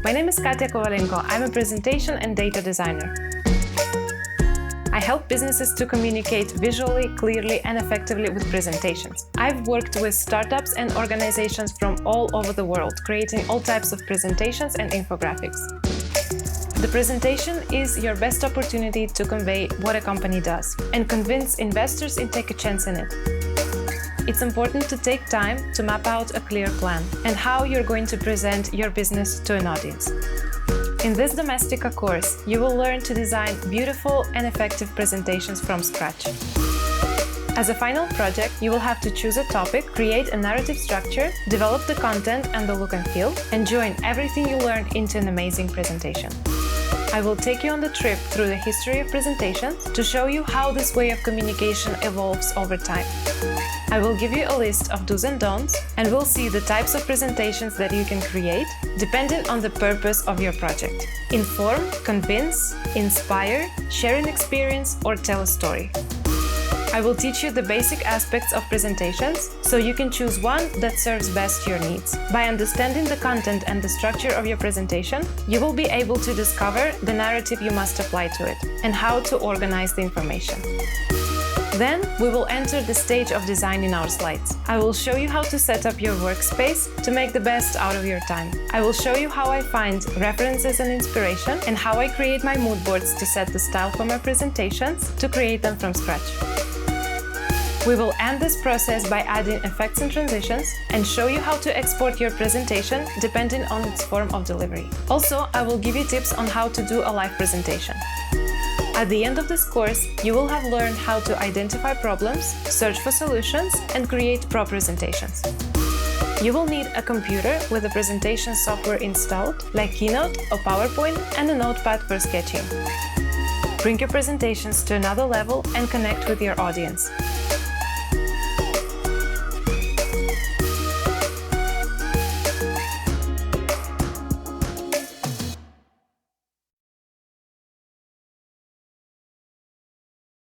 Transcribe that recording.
My name is Katya Kovalenko. I'm a presentation and data designer. I help businesses to communicate visually, clearly, and effectively with presentations. I've worked with startups and organizations from all over the world, creating all types of presentations and infographics. The presentation is your best opportunity to convey what a company does and convince investors and take a chance in it. It's important to take time to map out a clear plan and how you're going to present your business to an audience. In this Domestika course, you will learn to design beautiful and effective presentations from scratch. As a final project, you will have to choose a topic, create a narrative structure, develop the content and the look and feel, and join everything you learn into an amazing presentation. I will take you on the trip through the history of presentations to show you how this way of communication evolves over time. I will give you a list of do's and don'ts, and we'll see the types of presentations that you can create depending on the purpose of your project. Inform, convince, inspire, share an experience, or tell a story. I will teach you the basic aspects of presentations, so you can choose one that serves best your needs. By understanding the content and the structure of your presentation, you will be able to discover the narrative you must apply to it and how to organize the information. Then, we will enter the stage of designing our slides. I will show you how to set up your workspace to make the best out of your time. I will show you how I find references and inspiration and how I create my mood boards to set the style for my presentations to create them from scratch. We will end this process by adding effects and transitions and show you how to export your presentation depending on its form of delivery. Also, I will give you tips on how to do a live presentation. At the end of this course, you will have learned how to identify problems, search for solutions, and create pro presentations. You will need a computer with a presentation software installed, like Keynote or PowerPoint, and a notepad for sketching. Bring your presentations to another level and connect with your audience.